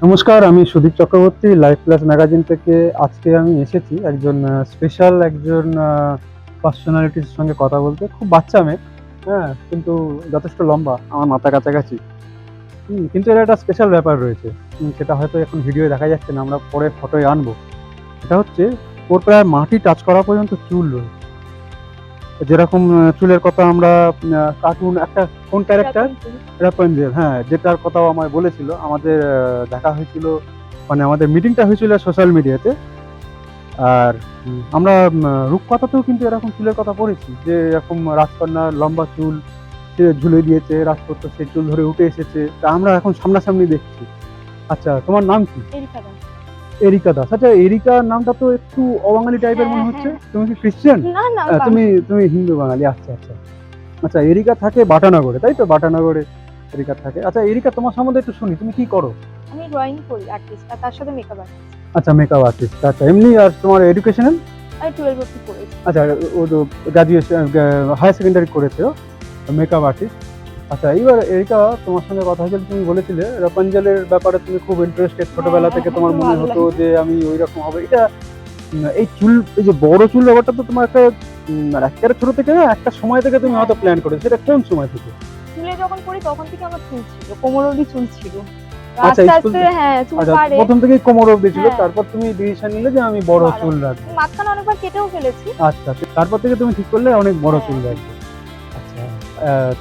নমস্কার, আমি Sudip Chakraborty, life plus magazine থেকে। আজকে আমি এসেছি একজন স্পেশাল পার্সোনালিটির সঙ্গে কথা বলতে। খুব বাচ্চা মেয়ে, হ্যাঁ, কিন্তু যথেষ্ট লম্বা, আমার মাথা কাছাকাছি। কিন্তু এর একটা স্পেশাল ব্যাপার রয়েছে, সেটা হয়তো এখন ভিডিও দেখা যাচ্ছে না, আমরা পরে ফটোয় আনবো। এটা হচ্ছে, ওর প্রায় মাটি টাচ করা পর্যন্ত চুল রয়েছে। যেরকম চুলের কথা আমরা কার্টুন একটা কোন ক্যারেক্টার, রাপুনজেল, হ্যাঁ, যেটার কথাও আমায় বলেছিল। আমাদের দেখা হয়েছিল, মানে আমাদের মিটিংটা হয়েছিল সোশ্যাল মিডিয়াতে। আর আমরা রূপকথাতেও কিন্তু এরকম চুলের কথা পড়েছি, যে এরকম রাজকন্যার লম্বা চুল সে ঝুলে দিয়েছে, রাজপুত্র সে চুল ধরে উঠে এসেছে, তা আমরা এখন সামনাসামনি দেখছি। আচ্ছা, তোমার নাম কি? এরিকা দাস। আচ্ছা, এরিকা নামটা তো একটু অবাঙালি টাইপের মনে হচ্ছে। তুমি কি খ্রিস্টান? না, তুমি তুমি হিন্দু বাঙালি। আচ্ছা আচ্ছা আচ্ছা, এরিকা থাকে বাটানগরে, তাই তো? বাটানগরে এরিকা থাকে। আচ্ছা এরিকা, তোমার সম্বন্ধে একটু শুনি, তুমি কি করো? আমি ড্রয়িং করি, আর্টিস্ট, আর তার সাথে মেকআপ আর্টিস্ট। আচ্ছা, মেকআপ আর্টিস্ট। আচ্ছা, এমনি আর তোমার এডুকেশনাল? আমি 12 অবধি করেছি। আচ্ছা, ও তো গ্রাজুয়েশন, হায়ার সেকেন্ডারি করেছে, মেকআপ আর্টিস্ট। আচ্ছা, এইবার এরিকা, তোমার সঙ্গে কথা হয়েছিল, তুমি বলেছিলে রাপুনজেলের ব্যাপারে তুমি খুব ইন্টারেস্টেড, ছোটবেলা থেকে তোমার খুব মনে ভালো হতো লাগে। যে আমি ওই রকম হবে। এটা এই চুল, এই যে বড় চুল ব্যাপারটা তো তোমার একটা একেবারে ছোট থেকে না, একটা সময় থেকে তুমি হয়তো প্ল্যান করেছো, সেটা কোন সময় থেকে? স্কুলে যখন পড়ি তখন থেকে আমার চুল ছিল, কোমর অবধি চুল ছিল। আচ্ছা, আস্তে স্কুল, আস্তে হ্যাঁ চুল আচ্ছা, বাড়ে। প্রথম থেকেই কোমর অবধি ছিল, হ্যাঁ। তারপর তুমি ডিসিশন নিলে যে আমি বড় বাড়াবো। চুল রাখবো। মাঝখানে অনেকবার কেটেও ফেলেছি। আচ্ছা, তারপর থেকে তুমি ঠিক করলে অনেক বড় হ্যাঁ। চুল রাখবে। আচ্ছা,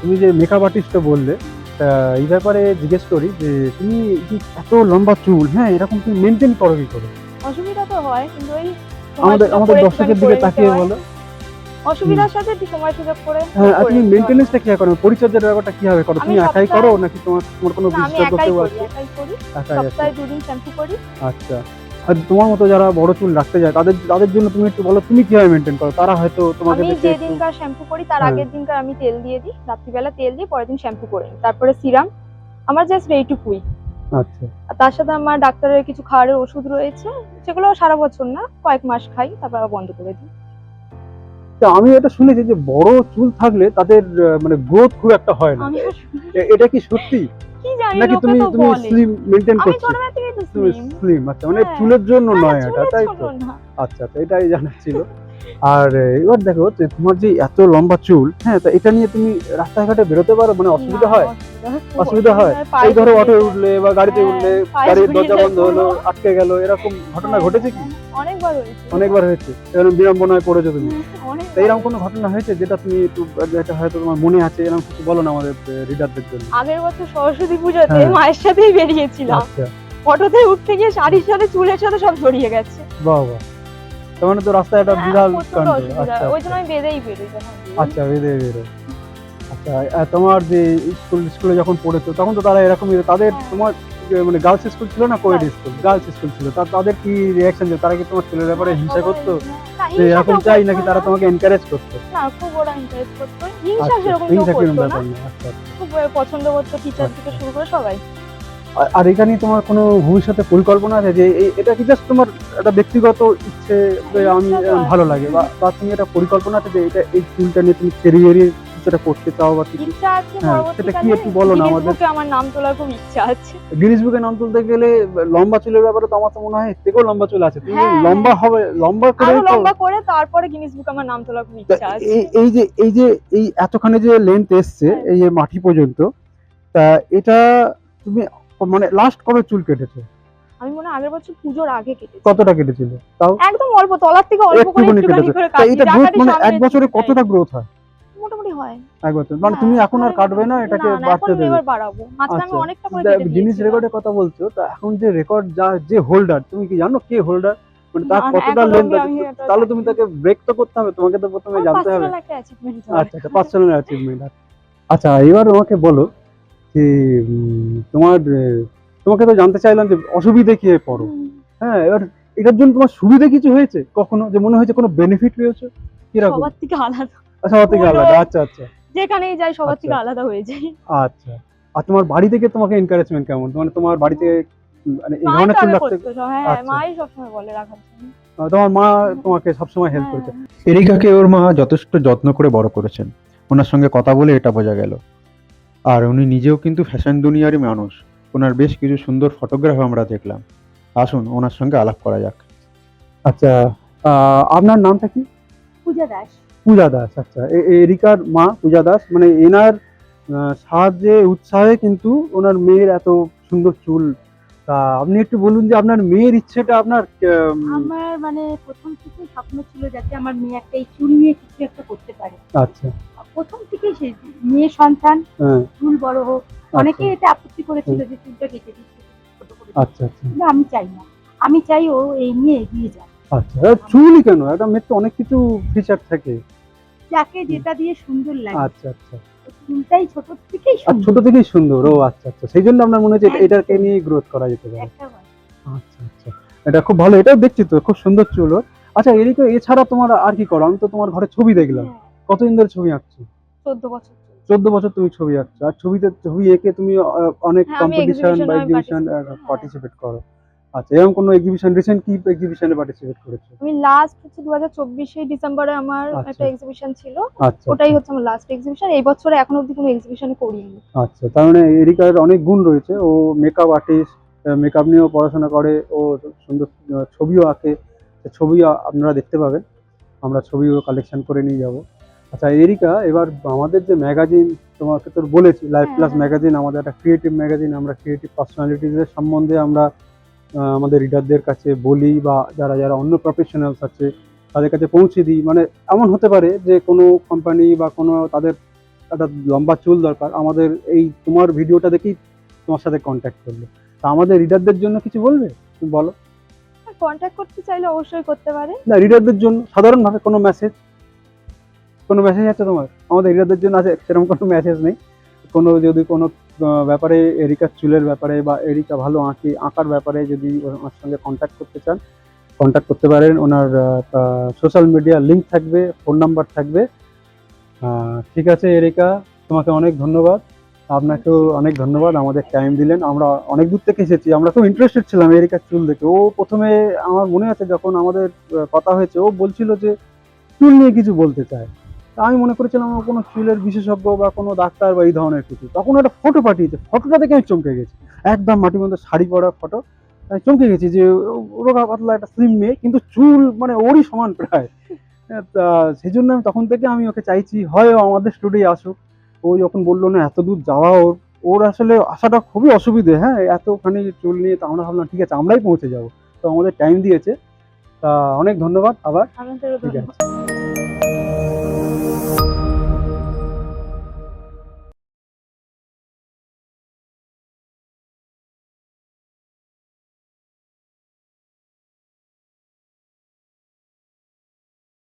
তুমি যে মেকআপ আর্টিস্টটা বললে, তা এই ব্যাপারে জিজ্ঞেস করি যে তুমি যে এত লম্বা চুল, হ্যাঁ, এরকম তুমি মেনটেন করো কি করে? অসুবিধা তো হয়, কিন্তু ওই আমাদের দর্শকের দিকে তাকিয়ে বলো। অসুবিধার সাথে একটু সময় সুযোগ করে হ্যাঁ, আর তুমি মেইনটেনেন্সটা কি করো? পরিচর্যার ব্যাপারটা কিভাবে করো? তুমি আমি একাই করো নাকি তোমার কোনো না, আমি বিশেষজ্ঞ একাই কেউ করি, আছে? একাই করি। একাই আছে। সপ্তাহে 2 দিন শ্যাম্পু করি। আচ্ছা, আর তোমার মতো যারা বড় চুল রাখতে যায়, তাদের জন্য তুমি একটু বলো, তুমি কিভাবে মেইনটেইন করো? তারা হয়তো তোমাকে আমি দেখে যে একটু। দিনকার শ্যাম্পু করি তার হ্যাঁ। আগের দিনকার আমি তেল দিয়ে দিই, রাত্রিবেলা তেল দিয়ে পরের দিন শ্যাম্পু করে নিই, তারপরে সিরাম। আমার জাস্ট এইটুকুই। আচ্ছা, আর তার সাথে আমার ডাক্তারের কিছু খাওয়ারের ওষুধ রয়েছে, সেগুলো সারা বছর না, কয়েক মাস খাই, তারপর আবার বন্ধ করে দিই। তো আমি এটা শুনেছি যে বড় চুল থাকলে তাদের মানে গ্রোথ খুব একটা হয় না। আমি আর এটা কি সত্যি কি জানি, নাকি লোকে তুমি তো তুমি বলে। স্লিম মেইনটেইন আমি করছো? ছোটবেলা থেকেই তো তুমি স্লিম। স্লিম, আচ্ছা, মানে হ্যাঁ। চুলের জন্য না, নয় এটা, চুলের তাই জন্য তো? না। আচ্ছা, তো এটাই জানার ছিল। আর এবার দেখো যে তোমার যে এত লম্বা চুল, হ্যাঁ, তা এটা নিয়ে তুমি রাস্তাঘাটে বেরোতে পারো? মানে অসুবিধা না, হয়? খুব অসুবিধা হয়? পায়ে এই ধরো ঝুলিয়ে অটোয় যায়। উঠলে বা গাড়িতে হ্যাঁ, উঠলে, পায়ে গাড়ির ঝুলিয়ে দরজা যায় বন্ধ হলো, পুরো। আটকে গেল, এরকম ঘটনা ঘটেছে কি? অনেকবার হয়েছে। অনেকবার হয়েছে? এরকম বিড়ম্বনায় পড়েছো তুমি? অনেকবার তো এরকম হয়েছে। কোনো ঘটনা হয়েছে যেটা তুমি একটু, যেটা হয়তো তোমার মনে আছে, এরকম কিছু বলো না আমাদের রিডারদের জন্য। আগের বছর সরস্বতী পুজোতে হ্যাঁ। মায়ের সাথেই বেরিয়েছিলাম, আচ্ছা, অটোতে উঠতে গিয়ে শাড়ির সাথে চুলের সাথে সব জড়িয়ে গেছে। বাহ বাহ, তার মানে তো রাস্তায় একটা হ্যাঁ, বিরাট প্রচন্ড কাণ্ড। অসুবিধা। আচ্ছা ওই জন্য আমি বেঁধেই বেরোই যখন বেরোই। আচ্ছা, বেঁধে বেরো। আচ্ছা, তোমার যে স্কুলে যখন পড়েছো তখন তো তারা এরকমই, তাদের হ্যাঁ। তোমার মানে গার্লস স্কুল ছিল না coed Girls school? Girls school ছিল, তাদের কি রিয়াকশন ছিল? তারা কি তোমার ছেলের ব্যাপারে হিংসা করতো না, যে হিংসা এরকম কেউ চাই, করতো নাকি না। তারা তোমাকে এনকারেজ করতো? না, খুব ওরা এনকারেজ করতো। হিংসা আচ্ছা, সেরকম কেউ হিংসা কিরকম করতো না। ব্যাপার না। আচ্ছা আচ্ছা। খুব পছন্দ করতো, টিচার থেকে শুরু করে সবাই। আর এখানে তোমার কোনো ভবিষ্যতে পরিকল্পনা আছে যে এটা কি জাস্ট তোমার একটা ব্যক্তিগত ইচ্ছে যে আমি ইচ্ছা তো আছে। ভালো লাগে, বা তুমি একটা পরিকল্পনা আছে যে এটা এই চুলটা নিয়ে তুমি ক্যারিয়ারে কিছুটা করতে চাও বা কিছু? ইচ্ছা আছে হ্যাঁ, সেটা কি পরবর্তীকালে একটু বলো না গিনেস আমাদের। বুকে আমার নাম তোলার খুব ইচ্ছা আছে। গিনিস বুকে নাম তুলতে গেলে লম্বা চুলের ব্যাপারে তো আমার তো মনে হয় এর থেকেও লম্বা চুল আছে, তুমি হ্যাঁ, লম্বা হবে, লম্বা আরো করেই তো। লম্বা করে তারপরে গিনেস বুকে আমার নাম তোলার খুব তা ইচ্ছা আছে। এই যে এই এতখানি যে লেন্থ এসছে, হ্যাঁ। এই যে মাটি পর্যন্ত, তা এটা তুমি মানে লাস্ট কবে চুল কেটেছো? আমি মনে হয় আগের বছর পুজোর আগে কেটেছি। কতটা কেটেছিলে তাও? একদম অল্প, তলার থেকে অল্প করে একটুখানি একটুখানি কেটেছো? করে তা কাটি। এটা গ্রোথ জায়গাটি মানে সামনে এক বছরে চুলটাই। কতটা গ্রোথ হয়? মোটামুটি হয়। এক বছর মানে হ্যাঁ, তুমি এখন আর ভালোই কাটবে না, হয়। এটাকে না, এখন বাড়তে দেবে? এবার বাড়াবো। মাঝখানে আমি অনেকটা করে কেটে জিনিস দিয়েছিলাম। রেকর্ডের কথা বলছো, তা এখন যে রেকর্ড যে হোল্ডার, তুমি কি জানো কে হোল্ডার? মানে তার না, কতটা এখনো লেন্থ অবধি আছে? আমি এটা তাহলে জানি তুমি না। তাকে ব্রেক তো করতে হবে, তোমাকে তো প্রথমে আমার জানতে হবে। পার্সোনাল একটা অ্যাচিভমেন্ট আচ্ছা আচ্ছা, পার্সোনাল অ্যাচিভমেন্ট। আচ্ছা, এবার আমাকে বলো যে তোমার তোমাকে তো জানতে চাইলাম যে অসুবিধে কি পড়ো, হ্যাঁ, এবার এটার জন্য তোমার সুবিধা কিছু হয়েছে কখনো, যে মনে হয়েছে কোনো বেনিফিট পেয়েছো? কিরকম? সবার থেকে আলাদা। সবার থেকে হলো, আলাদা? আচ্ছা আচ্ছা যেখানেই যাই সবার আচ্ছা থেকে আলাদা হয়ে যাই। আচ্ছা। আর তোমার বাড়ি থেকে তোমাকে এনকারেজমেন্ট কেমন? মানে তোমার বাড়ি থেকে মানে এই মাই ধরনের তো চুল আগে রাখতে? করতো সব। হ্যাঁ, আচ্ছা, মাই সবসময় বলে রাখার জন্য। তোমার মা তোমাকে সবসময় হেল্প হ্যাঁ। করেছে। এরিকাকে ওর মা যথেষ্ট যত্ন করে বড় করেছেন, ওনার সঙ্গে কথা বলে এটা বোঝা গেল। আর উনি নিজেও কিন্তু ফ্যাশন দুনিয়ারই মানুষ। ওনার বেশ কিছু সুন্দর ফটোগ্রাফ আমরা দেখলাম। আসুন ওনার সঙ্গে আলাপ করা যাক। আচ্ছা, আপনার নামটা কি? পূজা দাস। পূজা দাস। আচ্ছা, এরিকার মা পূজা দাস, মানে এনার সাহায্যে উৎসাহে কিন্তু ওনার মেয়ের এত সুন্দর চুল। তা আপনি একটু বলুন যে আপনার মেয়ের ইচ্ছেটা আপনার আমার মানে প্রথম থেকে স্বপ্ন ছিল যাতে আমার মেয়ে একটা এই চুল নিয়ে কিছু একটা করতে পারে। আচ্ছা। প্রথম থেকেই সে মেয়ে সন্তান, হ্যাঁ। চুল বড় হোক। অনেকেই এটা আপত্তি করেছিল যে চুলটা কেটে দিচ্ছে, ছোট করে দিচ্ছে। আচ্ছা আচ্ছা কিন্তু আমি চাই না, আমি চাই ও এই নিয়ে এগিয়ে যাক। আচ্ছা, চুলই কেন, একটা মেয়ের তো অনেক কিছু ফিচার থাকে। যাকে যেটা দিয়ে সুন্দর লাগে, আচ্ছা আচ্ছা, ও চুলটাই ছোট থেকেই আর ছোট সুন্দর। থেকেই সুন্দর। ও আচ্ছা আচ্ছা, সেই জন্য আপনার মনে হচ্ছে একদম। এটাকে নিয়ে গ্রোথ করা যেতে পারে। একটা বার। আচ্ছা আচ্ছা, এটা খুব ভালো, এটাও দেখছি তো খুব সুন্দর চুল ওর। আচ্ছা এরিকা, এছাড়া তোমার আর কি করো? আমি তো তোমার ঘরে ছবি দেখলাম। হ্যাঁ, কতদিন ধরে ছবি আঁকছো? 14 বছর চলছে। 14 বছর তুমি ছবি আঁকছো, আর ছবি এঁকে তুমি অনেক হ্যাঁ, আমি কম্পিটিশন exhibition বা এ এক্সিবিশন participate পার্টিসিপেট করো। আচ্ছা, এরকম কোনো এক্সিবিশন, রিসেন্ট কি এক্সিবিশনে পার্টিসিপেট করেছো? আমি লাস্ট হচ্ছে 2024 ডিসেম্বরে আমার আচ্ছা। একটা এক্সিবিশন ছিল। আচ্ছা ওটাই হচ্ছে আমার লাস্ট এক্সিবিশন। এই বছরে এখনো অবধি কোনো এক্সিবিশনে করিনি। আচ্ছা, তার মানে এরিকার অনেক গুণ রয়েছে। ও মেকআপ আর্টিস্ট, মেকআপ নিয়েও পড়াশোনা করে, ও সুন্দর ছবিও আঁকে। তো ছবি আপনারা দেখতে পাবেন, আমরা ছবিও কালেকশন করে নিয়ে যাব। আচ্ছা এরিকা, এবার আমাদের যে ম্যাগাজিন, তোমাকে তো বলেছি লাইফ হ্যাঁ, প্লাস হ্যাঁ। ম্যাগাজিন আমাদের একটা ক্রিয়েটিভ ম্যাগাজিন। আমরা ক্রিয়েটিভ পার্সোনালিটিসের সম্বন্ধে আমরা আমাদের রিডারদের কাছে বলি, বা যারা যারা অন্য প্রফেশনালস আছে তাদের কাছে পৌঁছে দিই। মানে এমন হতে পারে যে কোনো কোম্পানি বা কোনো তাদের একটা লম্বা চুল দরকার, আমাদের এই তোমার ভিডিওটা দেখেই তোমার সাথে কন্ট্যাক্ট করলো। তা আমাদের রিডারদের জন্য কিছু বলবে? তুমি বলো। কন্ট্যাক্ট করতে চাইলে অবশ্যই করতে পারে। না, রিডারদের জন্য সাধারণভাবে কোনো মেসেজ আছে তোমার? আমাদের রিডারদের জন্য আছে সেরকম কোনো মেসেজ নেই। কোনো যদি কোনো ব্যাপারে, এরিকার চুলের ব্যাপারে বা এরিকা ভালো আঁকার ব্যাপারে যদি ওনার সঙ্গে কন্ট্যাক্ট করতে চান, কন্ট্যাক্ট করতে পারেন। ওনার সোশ্যাল মিডিয়া লিঙ্ক থাকবে, ফোন নাম্বার থাকবে। ঠিক আছে এরিকা, তোমাকে অনেক ধন্যবাদ। আপনাকেও অনেক ধন্যবাদ, আমাদের টাইম দিলেন। আমরা অনেক দূর থেকে এসেছি, আমরা খুব ইন্টারেস্টেড ছিলাম এরিকার চুল দেখে। ও প্রথমে, আমার মনে আছে যখন আমাদের কথা হয়েছে, ও বলছিল যে চুল নিয়ে কিছু বলতে চায়। তা আমি মনে করেছিলাম ও কোনো চুলের বিশেষজ্ঞ বা কোনো ডাক্তার বা এই ধরনের কিছু। তখন একটা ফটো পাঠিয়েছে, ফটোটা দেখে আমি চমকে গেছি। একদম মাটির মধ্যে শাড়ি পরা ফটো। আমি চমকে গেছি যে রোগা পাতলা একটা স্লিম মেয়ে, কিন্তু চুল মানে ওরই সমান প্রায়। তা সেই জন্য আমি তখন থেকে আমি ওকে চাইছি হয় ও আমাদের স্টুডিও আসুক। ও যখন বললো না এত দূর যাওয়া, ওর ওর আসলে আসাটা খুবই অসুবিধে। হ্যাঁ, এতখানি চুল নিয়ে, তো আমরা ভাবলাম ঠিক আছে আমরাই পৌঁছে যাবো। তো আমাদের টাইম দিয়েছে। তা অনেক ধন্যবাদ আবার। আপনাদেরও ঠিক ধন্যবাদ। আছে।